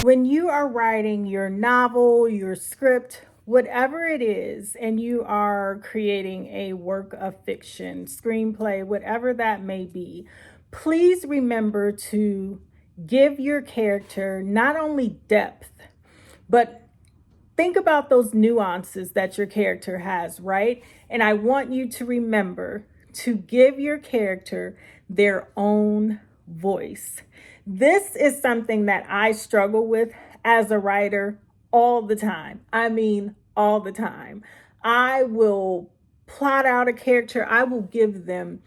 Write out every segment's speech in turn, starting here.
When you are writing your novel, your script, whatever it is, and you are creating a work of fiction, screenplay, whatever that may be, please remember to give your character not only depth, but think about those nuances that your character has, right? And I want you to remember to give your character their own voice. This is something that I struggle with as a writer all the time. I mean, all the time. I will plot out a character, I will give them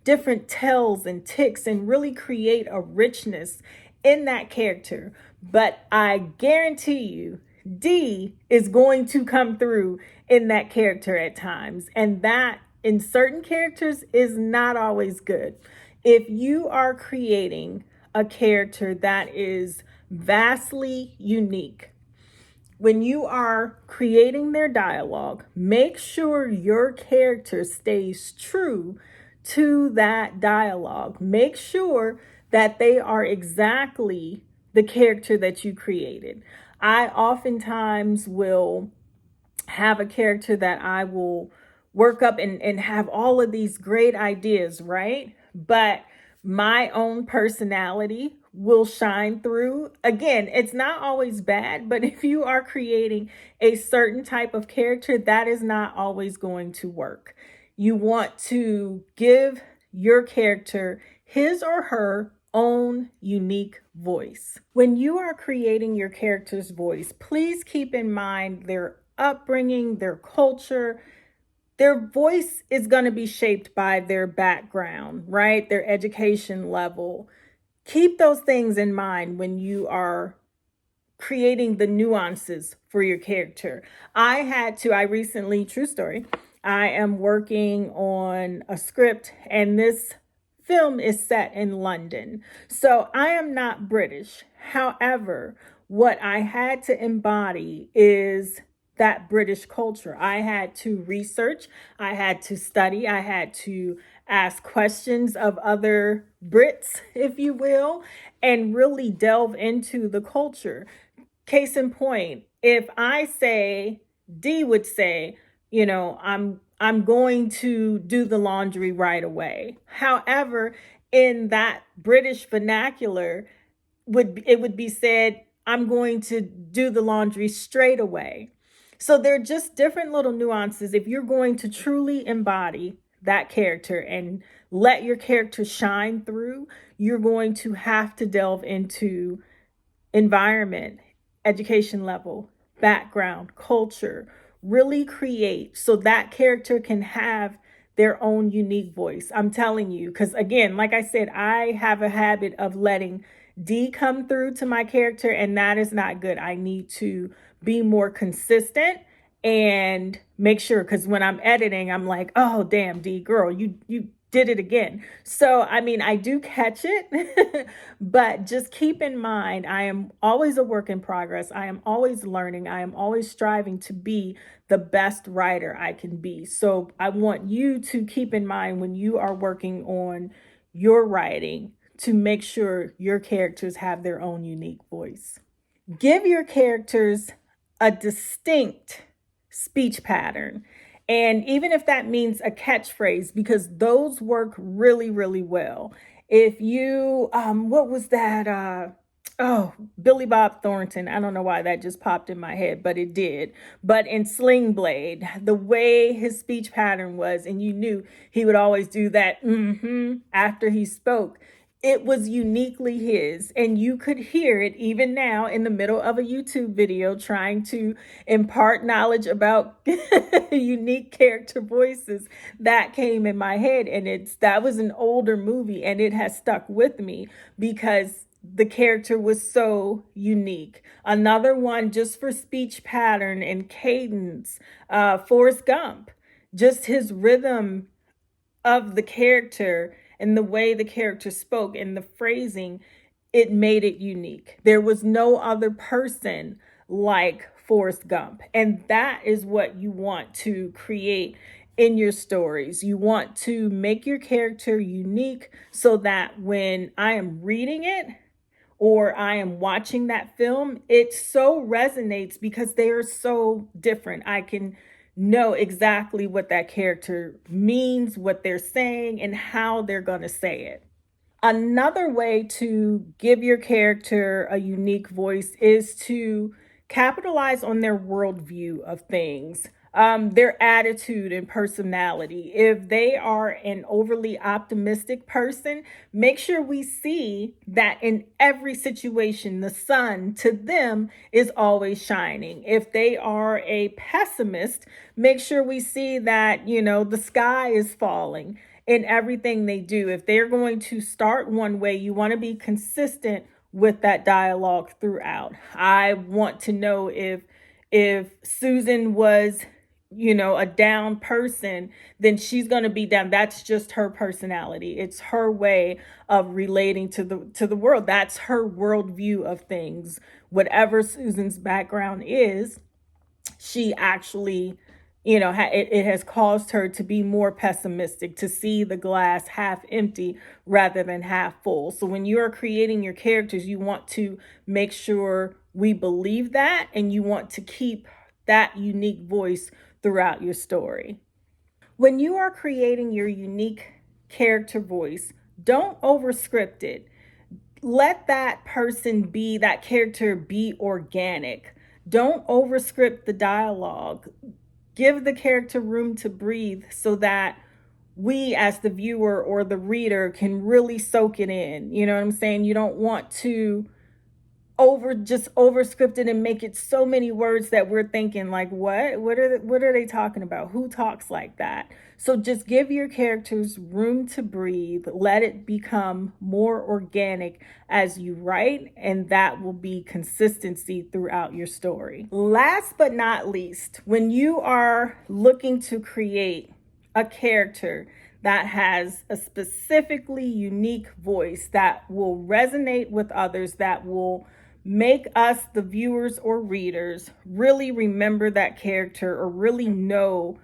different tells and ticks and really create a richness in that character. But I guarantee you, D is going to come through in that character at times. And that in certain characters is not always good. If you are creating a character that is vastly unique, when you are creating their dialogue, make sure your character stays true to that dialogue. Make sure that they are exactly the character that you created. I oftentimes will have a character that I will work up and have all of these great ideas, right? But my own personality will shine through. Again, it's not always bad, but if you are creating a certain type of character, that is not always going to work. You want to give your character his or her own unique voice. When you are creating your character's voice, please keep in mind their upbringing, their culture. Their voice is going to be shaped by their background, right? Their education level. Keep those things in mind when you are creating the nuances for your character. I recently, true story, I am working on a script and this film is set in London. So I am not British. However, what I had to embody is that British culture. I had to research, I had to study, I had to ask questions of other Brits, if you will, and really delve into the culture. Case in point, if I say, D would say, I'm going to do the laundry right away. However, in that British vernacular, would be said, I'm going to do the laundry straight away. So they're just different little nuances. If you're going to truly embody that character and let your character shine through, you're going to have to delve into environment, education level, background, culture, really create so that character can have their own unique voice. I'm telling you, because again, like I said, I have a habit of letting D come through to my character, and that is not good. I need to be more consistent and make sure, because when I'm editing, I'm like, oh damn, D girl, you did it again. So I mean, I do catch it, but just keep in mind, I am always a work in progress. I am always learning. I am always striving to be the best writer I can be. So I want you to keep in mind when you are working on your writing to make sure your characters have their own unique voice. Give your characters a distinct speech pattern. And even if that means a catchphrase, because those work really, really well. If you, what was that? Billy Bob Thornton. I don't know why that just popped in my head, but it did. But in Sling Blade, the way his speech pattern was, and you knew he would always do that after he spoke. It was uniquely his, and you could hear it even now in the middle of a YouTube video trying to impart knowledge about unique character voices. That came in my head, and that was an older movie, and it has stuck with me because the character was so unique. Another one just for speech pattern and cadence, Forrest Gump, just his rhythm of the character and the way the character spoke and the phrasing, it made it unique. There was no other person like Forrest Gump. And that is what you want to create in your stories. You want to make your character unique so that when I am reading it, or I am watching that film, it so resonates because they are so different. I can know exactly what that character means, what they're saying, and how they're going to say it. Another way to give your character a unique voice is to capitalize on their worldview of things, their attitude and personality. If they are an overly optimistic person, make sure we see that in every situation, the sun to them is always shining. If they are a pessimist, make sure we see that, the sky is falling in everything they do. If they're going to start one way, you want to be consistent with that dialogue throughout. I want to know if Susan was, a down person, then she's going to be down. That's just her personality. It's her way of relating to the world. That's her worldview of things. Whatever Susan's background is, she actually, it has caused her to be more pessimistic, to see the glass half empty rather than half full. So when you are creating your characters, you want to make sure we believe that, and you want to keep that unique voice throughout your story. When you are creating your unique character voice, don't overscript it. Let that character be organic. Don't overscript the dialogue. Give the character room to breathe so that we as the viewer or the reader can really soak it in. You know what I'm saying? You don't want to over script it and make it so many words that we're thinking like, what are they talking about? Who talks like that? So just give your characters room to breathe. Let it become more organic as you write, and that will be consistency throughout your story. Last but not least, when you are looking to create a character that has a specifically unique voice that will resonate with others, that will make us, the viewers or readers, really remember that character or really know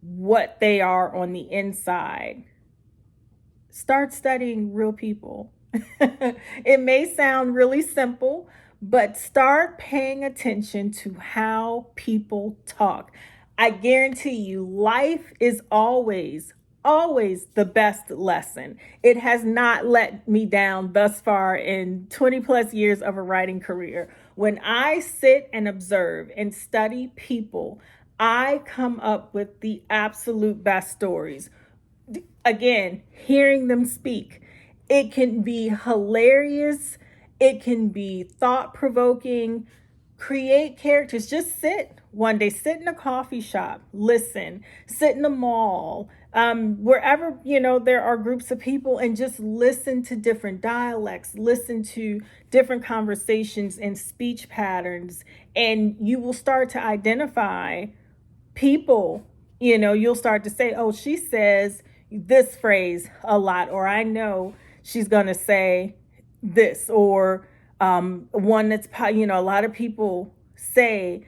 what they are on the inside, start studying real people. It may sound really simple, but start paying attention to how people talk. I guarantee you, life is always the best lesson. It has not let me down thus far in 20 plus years of a writing career. When I sit and observe and study people, I come up with the absolute best stories. Again, hearing them speak, it can be hilarious, it can be thought provoking. Create characters. Just sit one day, sit in a coffee shop, listen, sit in a mall, wherever, there are groups of people, and just listen to different dialects, listen to different conversations and speech patterns, and you will start to identify people. You'll start to say, oh, she says this phrase a lot, or I know she's going to say this, or one that's, a lot of people say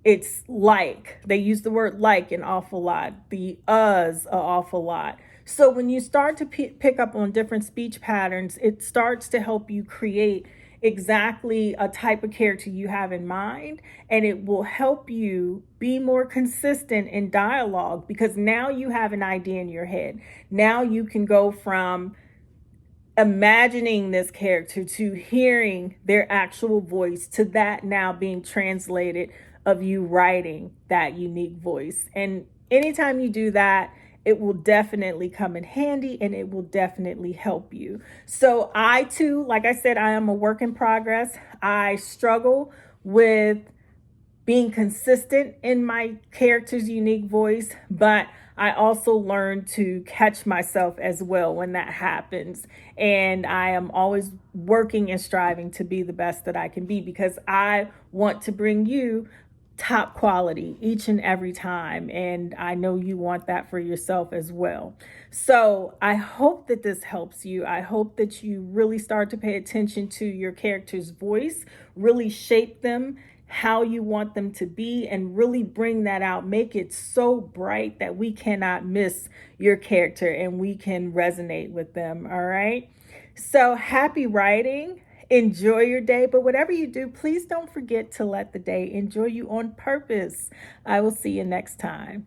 it's like, they use the word like an awful lot, the an awful lot. So when you start to pick up on different speech patterns, it starts to help you create exactly a type of character you have in mind, and it will help you be more consistent in dialogue, because now you have an idea in your head. Now you can go from imagining this character to hearing their actual voice, to that now being translated of you writing that unique voice. And anytime you do that, it will definitely come in handy, and it will definitely help you. So I too, like I said, I am a work in progress. I struggle with being consistent in my character's unique voice, but I also learn to catch myself as well when that happens. And I am always working and striving to be the best that I can be, because I want to bring you top quality each and every time. And I know you want that for yourself as well. So I hope that this helps you. I hope that you really start to pay attention to your character's voice, really shape them how you want them to be, and really bring that out. Make it so bright that we cannot miss your character and we can resonate with them. All right. So happy writing. Enjoy your day. But whatever you do, please don't forget to let the day enjoy you on purpose. I will see you next time.